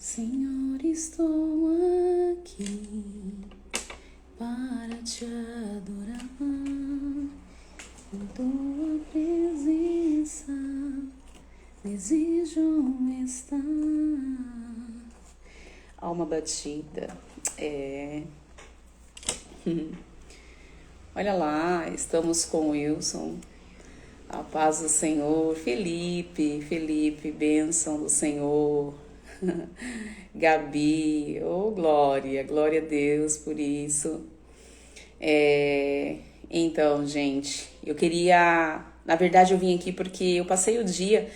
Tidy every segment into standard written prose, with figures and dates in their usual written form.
Senhor, estou aqui para te adorar. Em tua presença desejo estar. Alma batida. Olha lá, estamos com o Wilson. A paz do Senhor. Felipe, bênção do Senhor. Gabi, glória a Deus por isso. Então, gente, na verdade eu vim aqui porque eu passei o dia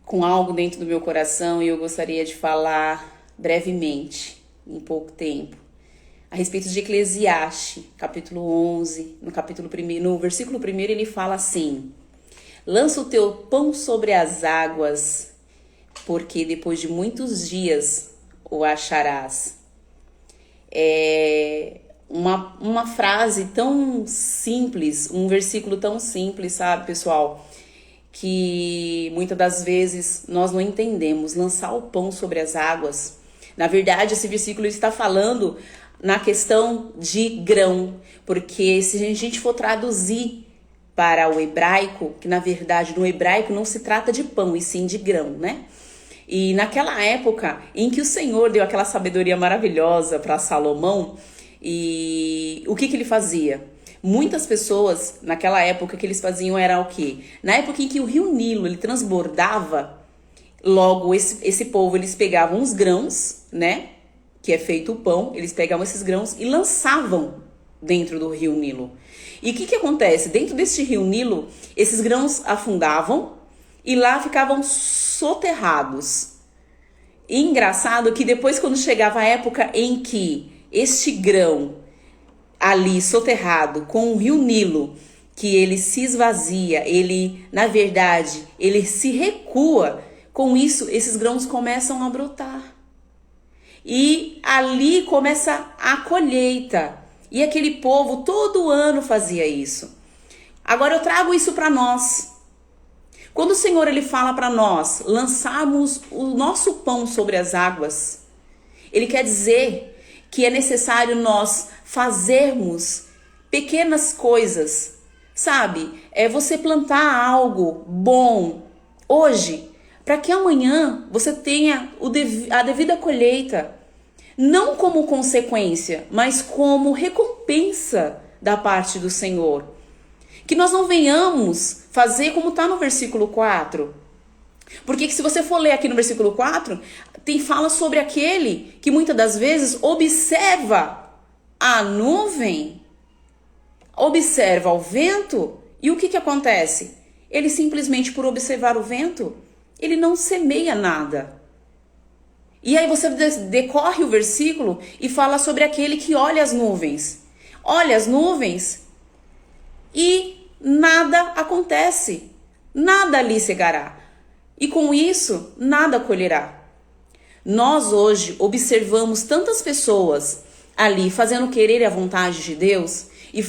com algo dentro do meu coração e eu gostaria de falar brevemente, em pouco tempo, a respeito de Eclesiastes, capítulo 11, no versículo 1 ele fala assim: lança o teu pão sobre as águas, porque depois de muitos dias o acharás. É uma frase tão simples, um versículo tão simples, sabe, pessoal, que muitas das vezes nós não entendemos. Lançar o pão sobre as águas. Na verdade, esse versículo está falando na questão de grão, porque se a gente for traduzir para o hebraico, que na verdade no hebraico não se trata de pão e sim de grão, né? E naquela época em que o Senhor deu aquela sabedoria maravilhosa para Salomão, e o que ele fazia? Muitas pessoas naquela época que eles faziam era o quê? Na época em que o rio Nilo ele transbordava, logo esse povo eles pegavam os grãos, né? Que é feito o pão, eles pegavam esses grãos e lançavam dentro do rio Nilo. E o que acontece? Dentro desse rio Nilo, esses grãos afundavam e lá ficavam soterrados. E engraçado que depois, quando chegava a época em que este grão ali soterrado com o rio Nilo, que ele se esvazia, na verdade, ele se recua, com isso esses grãos começam a brotar. E ali começa a colheita. E aquele povo todo ano fazia isso. Agora eu trago isso para nós. Quando o Senhor ele fala para nós lançarmos o nosso pão sobre as águas, ele quer dizer que é necessário nós fazermos pequenas coisas, sabe? É você plantar algo bom hoje, para que amanhã você tenha a devida colheita, não como consequência, mas como recompensa da parte do Senhor. Que nós não venhamos fazer como está no versículo 4. Porque se você for ler aqui no versículo 4, fala sobre aquele que muitas das vezes observa a nuvem, observa o vento, e o que acontece? Ele simplesmente, por observar o vento, ele não semeia nada. E aí você decorre o versículo e fala sobre aquele que olha as nuvens. Olha as nuvens e nada acontece. Nada ali cegará. E com isso, nada colherá. Nós hoje observamos tantas pessoas ali fazendo querer a vontade de Deus e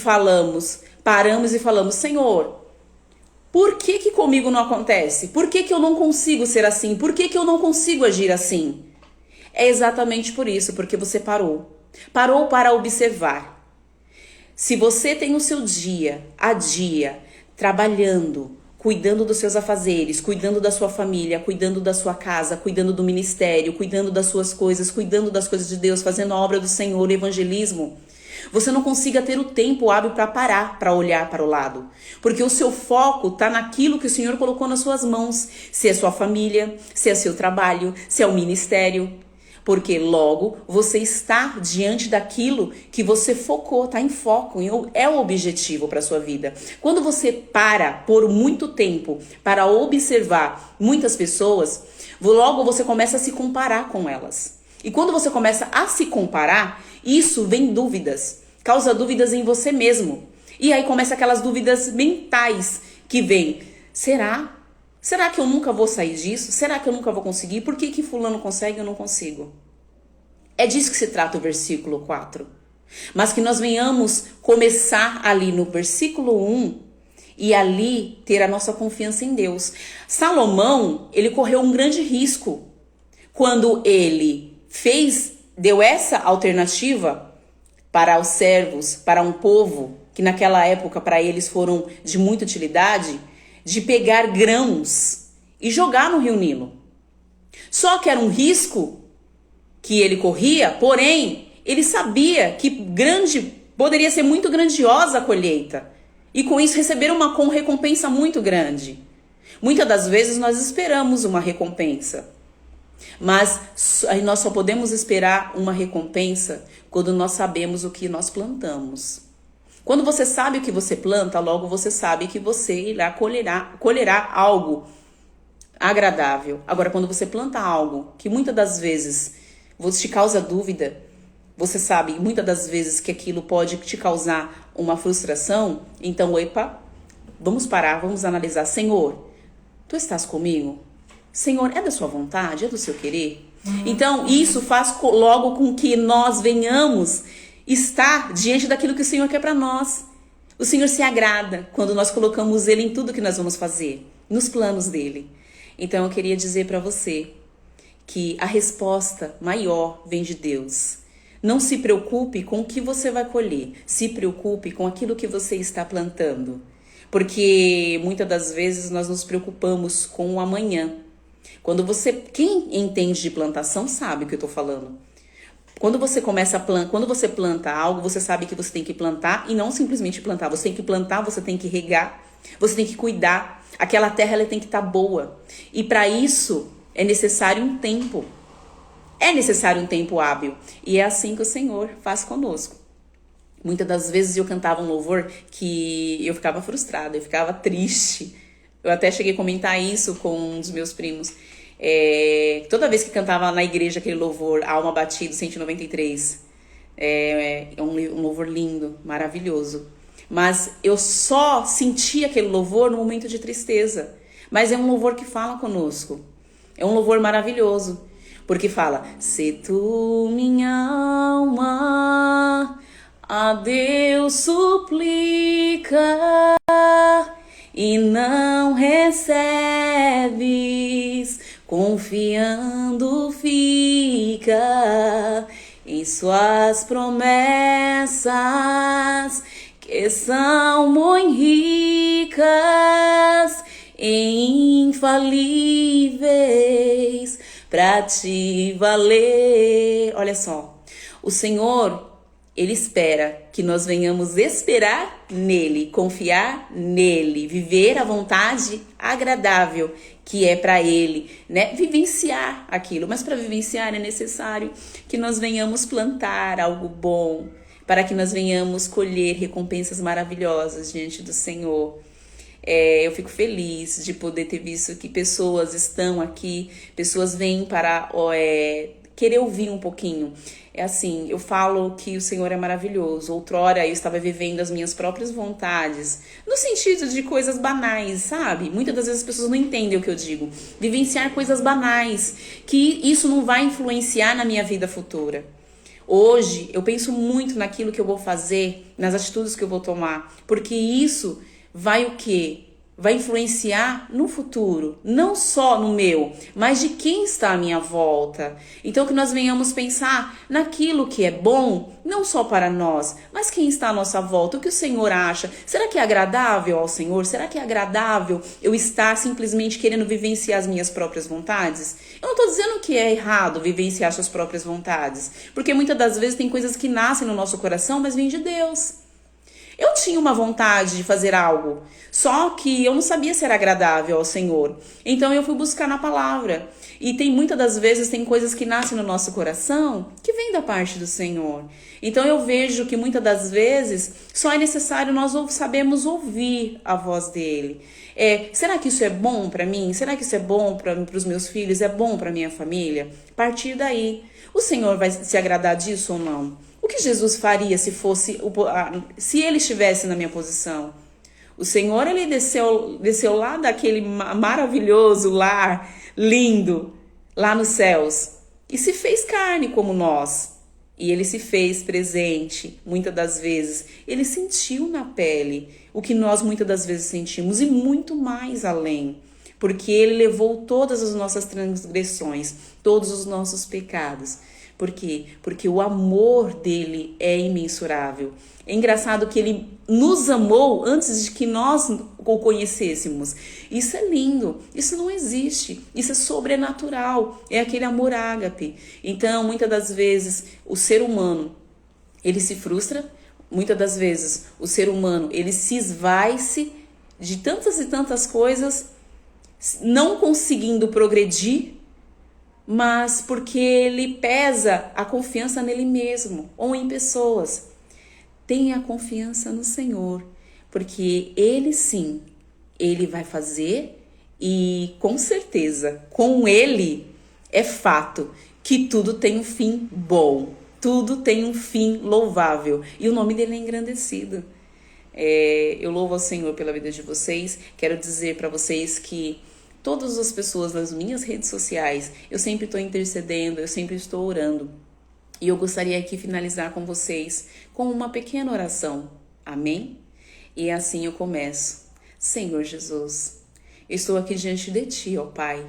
paramos e falamos: Senhor, por que comigo não acontece? Por que eu não consigo ser assim? Por que eu não consigo agir assim? É exatamente por isso, porque você parou. Parou para observar. Se você tem o seu dia a dia trabalhando, cuidando dos seus afazeres, cuidando da sua família, cuidando da sua casa, cuidando do ministério, cuidando das suas coisas, cuidando das coisas de Deus, fazendo a obra do Senhor, evangelismo, você não consiga ter o tempo hábil para parar, para olhar para o lado. Porque o seu foco está naquilo que o Senhor colocou nas suas mãos. Se é sua família, se é seu trabalho, se é o ministério. Porque logo você está diante daquilo que você focou, está em foco, é o objetivo para a sua vida. Quando você para por muito tempo para observar muitas pessoas, logo você começa a se comparar com elas. E quando você começa a se comparar, isso vem dúvidas, causa dúvidas em você mesmo. E aí começa aquelas dúvidas mentais que vêm. Será? Será que eu nunca vou sair disso? Será que eu nunca vou conseguir? Por que fulano consegue e eu não consigo? É disso que se trata o versículo 4. Mas que nós venhamos começar ali no versículo 1 e ali ter a nossa confiança em Deus. Salomão, ele correu um grande risco quando ele deu essa alternativa para os servos, para um povo que naquela época para eles foram de muita utilidade, de pegar grãos e jogar no rio Nilo. Só que era um risco que ele corria, porém, ele sabia que poderia ser muito grandiosa a colheita. E com isso receber uma recompensa muito grande. Muitas das vezes nós esperamos uma recompensa. Mas nós só podemos esperar uma recompensa quando nós sabemos o que nós plantamos. Quando você sabe o que você planta, logo você sabe que você colherá algo agradável. Agora, quando você planta algo que muitas das vezes te causa dúvida, você sabe muitas das vezes que aquilo pode te causar uma frustração, então, vamos parar, vamos analisar. Senhor, tu estás comigo? Senhor, é da sua vontade? É do seu querer? Então, isso faz logo com que nós venhamos estar diante daquilo que o Senhor quer para nós. O Senhor se agrada quando nós colocamos Ele em tudo que nós vamos fazer, nos planos dEle. Então, eu queria dizer para você que a resposta maior vem de Deus. Não se preocupe com o que você vai colher, se preocupe com aquilo que você está plantando. Porque muitas das vezes nós nos preocupamos com o amanhã. Quem entende de plantação sabe o que eu estou falando. Quando você planta algo, você sabe que você tem que plantar e não simplesmente plantar. Você tem que plantar, você tem que regar, você tem que cuidar. Aquela terra ela tem que estar boa. E para isso é necessário um tempo. É necessário um tempo hábil. E é assim que o Senhor faz conosco. Muitas das vezes eu cantava um louvor que eu ficava frustrada, eu ficava triste. Eu até cheguei a comentar isso com um dos meus primos. Toda vez que cantava na igreja aquele louvor, Alma Batida, 193, é um louvor lindo, maravilhoso. Mas eu só senti aquele louvor no momento de tristeza. Mas é um louvor que fala conosco. É um louvor maravilhoso. Porque fala, se tu, minha alma, a Deus suplica e não recebes, confiando fica em suas promessas, que são muito ricas e infalíveis para te valer. Olha só, o Senhor, Ele espera que nós venhamos esperar nele, confiar nele, viver a vontade agradável que é para Ele, né? Vivenciar aquilo. Mas para vivenciar é necessário que nós venhamos plantar algo bom, para que nós venhamos colher recompensas maravilhosas diante do Senhor. Eu fico feliz de poder ter visto que pessoas estão aqui, pessoas vêm para querer ouvir um pouquinho. É assim, eu falo que o Senhor é maravilhoso. Outrora eu estava vivendo as minhas próprias vontades, no sentido de coisas banais, sabe? Muitas das vezes as pessoas não entendem o que eu digo. Vivenciar coisas banais, que isso não vai influenciar na minha vida futura. Hoje eu penso muito naquilo que eu vou fazer, nas atitudes que eu vou tomar, porque isso vai o quê? Vai influenciar no futuro, não só no meu, mas de quem está à minha volta. Então que nós venhamos pensar naquilo que é bom, não só para nós, mas quem está à nossa volta, o que o Senhor acha. Será que é agradável ao Senhor? Será que é agradável eu estar simplesmente querendo vivenciar as minhas próprias vontades? Eu não estou dizendo que é errado vivenciar suas próprias vontades, porque muitas das vezes tem coisas que nascem no nosso coração, mas vêm de Deus. Eu tinha uma vontade de fazer algo, só que eu não sabia se era agradável ao Senhor. Então eu fui buscar na palavra. E muitas das vezes tem coisas que nascem no nosso coração que vêm da parte do Senhor. Então eu vejo que muitas das vezes só é necessário nós sabermos ouvir a voz dele. Será que isso é bom para mim? Será que isso é bom para os meus filhos? É bom para minha família? A partir daí, o Senhor vai se agradar disso ou não? O que Jesus faria se ele estivesse na minha posição? O Senhor, ele desceu lá daquele maravilhoso lar, lindo, lá nos céus, e se fez carne como nós. E ele se fez presente, muitas das vezes. Ele sentiu na pele o que nós muitas das vezes sentimos e muito mais além. porque ele levou todas as nossas transgressões, todos os nossos pecados. Por quê? Porque o amor dele é imensurável. É engraçado que ele nos amou antes de que nós o conhecêssemos. Isso é lindo, isso não existe, isso é sobrenatural, é aquele amor ágape. Então, muitas das vezes, o ser humano, ele se frustra, muitas das vezes, o ser humano, ele se esvai-se de tantas e tantas coisas, não conseguindo progredir, mas porque ele pesa a confiança nele mesmo ou em pessoas. Tenha confiança no Senhor, porque Ele sim, Ele vai fazer e com certeza, com Ele é fato que tudo tem um fim bom, tudo tem um fim louvável e o nome dele é engrandecido. Eu louvo ao Senhor pela vida de vocês, quero dizer para vocês que todas as pessoas nas minhas redes sociais, eu sempre estou intercedendo, eu sempre estou orando. E eu gostaria aqui finalizar com vocês com uma pequena oração. Amém? E assim eu começo. Senhor Jesus, eu estou aqui diante de Ti, ó Pai,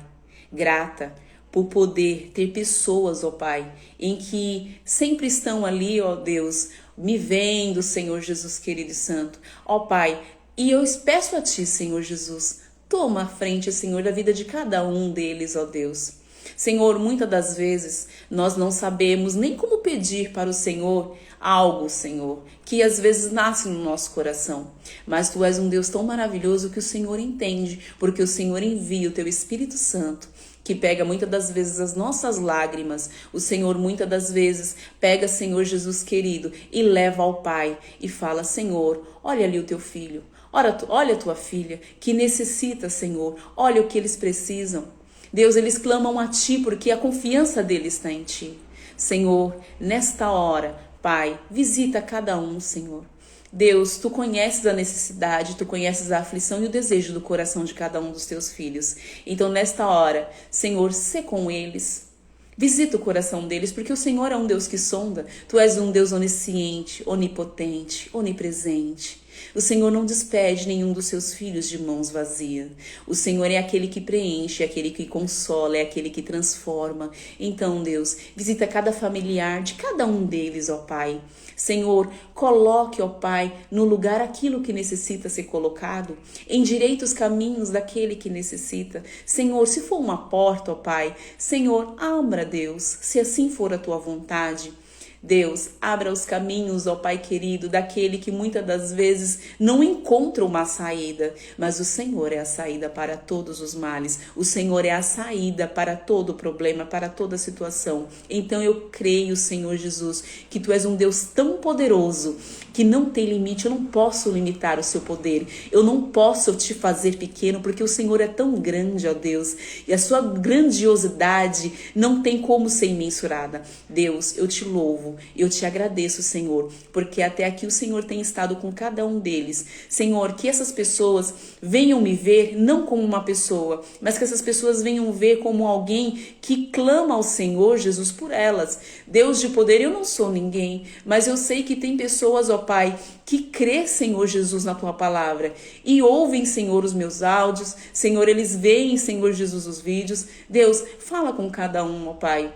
grata por poder ter pessoas, ó Pai, em que sempre estão ali, ó Deus, me vendo, Senhor Jesus querido e santo. Ó Pai, e eu peço a Ti, Senhor Jesus, toma a frente, Senhor, da vida de cada um deles, ó Deus. Senhor, muitas das vezes nós não sabemos nem como pedir para o Senhor algo, Senhor, que às vezes nasce no nosso coração. Mas Tu és um Deus tão maravilhoso que o Senhor entende, porque o Senhor envia o Teu Espírito Santo, que pega muitas das vezes as nossas lágrimas. O Senhor muitas das vezes pega, Senhor Jesus querido, e leva ao Pai e fala, Senhor, olha ali o Teu filho, olha a Tua filha que necessita, Senhor, olha o que eles precisam. Deus, eles clamam a Ti porque a confiança deles está em Ti. Senhor, nesta hora, Pai, visita cada um, Senhor. Deus, Tu conheces a necessidade, Tu conheces a aflição e o desejo do coração de cada um dos Teus filhos. Então, nesta hora, Senhor, sê com eles. Visita o coração deles, porque o Senhor é um Deus que sonda. Tu és um Deus onisciente, onipotente, onipresente. O Senhor não despede nenhum dos seus filhos de mãos vazias. O Senhor é aquele que preenche, é aquele que consola, é aquele que transforma. Então, Deus, visita cada familiar de cada um deles, ó Pai. Senhor, coloque, ó Pai, no lugar aquilo que necessita ser colocado. Endireita os caminhos daquele que necessita. Senhor, se for uma porta, ó Pai, Senhor, abra, Deus, se assim for a Tua vontade. Deus, abra os caminhos, ó Pai querido, daquele que muitas das vezes não encontra uma saída, mas o Senhor é a saída para todos os males, o Senhor é a saída para todo problema, para toda situação. Então eu creio, Senhor Jesus, que Tu és um Deus tão poderoso, que não tem limite. Eu não posso limitar o Seu poder, eu não posso Te fazer pequeno, porque o Senhor é tão grande, ó Deus, e a Sua grandiosidade não tem como ser imensurada. Deus, eu Te louvo, eu Te agradeço, Senhor, porque até aqui o Senhor tem estado com cada um deles. Senhor, que essas pessoas venham me ver não como uma pessoa, mas que essas pessoas venham ver como alguém que clama ao Senhor Jesus por elas. Deus de poder, eu não sou ninguém, mas eu sei que tem pessoas, ó Pai, que crê, Senhor Jesus, na Tua palavra e ouvem, Senhor, os meus áudios. Senhor, eles veem, Senhor Jesus, os vídeos. Deus, fala com cada um, ó Pai.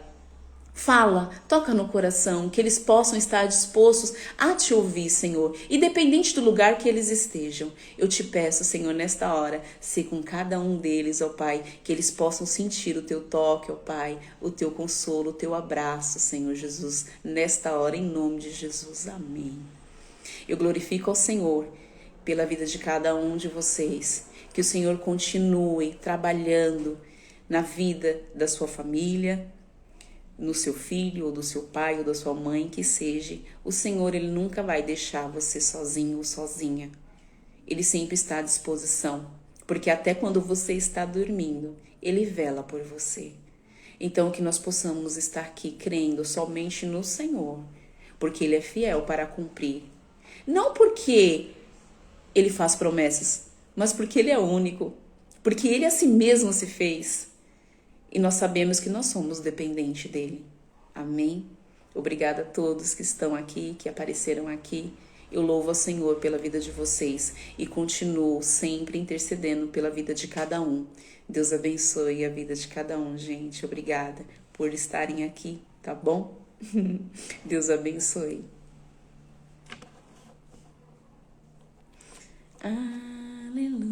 Fala, toca no coração, que eles possam estar dispostos a Te ouvir, Senhor, independente do lugar que eles estejam. Eu Te peço, Senhor, nesta hora, se com cada um deles, ó Pai, que eles possam sentir o Teu toque, ó Pai, o Teu consolo, o Teu abraço, Senhor Jesus, nesta hora, em nome de Jesus. Amém. Eu glorifico ao Senhor pela vida de cada um de vocês, que o Senhor continue trabalhando na vida da sua família, no seu filho, ou do seu pai, ou da sua mãe, que seja. O Senhor, Ele nunca vai deixar você sozinho ou sozinha. Ele sempre está à disposição, porque até quando você está dormindo, Ele vela por você. Então, que nós possamos estar aqui crendo somente no Senhor, porque Ele é fiel para cumprir. Não porque Ele faz promessas, mas porque Ele é único, porque Ele a si mesmo se fez. E nós sabemos que nós somos dependentes dele. Amém? Obrigada a todos que estão aqui, que apareceram aqui. Eu louvo ao Senhor pela vida de vocês e continuo sempre intercedendo pela vida de cada um. Deus abençoe a vida de cada um, gente. Obrigada por estarem aqui, tá bom? Deus abençoe. Aleluia.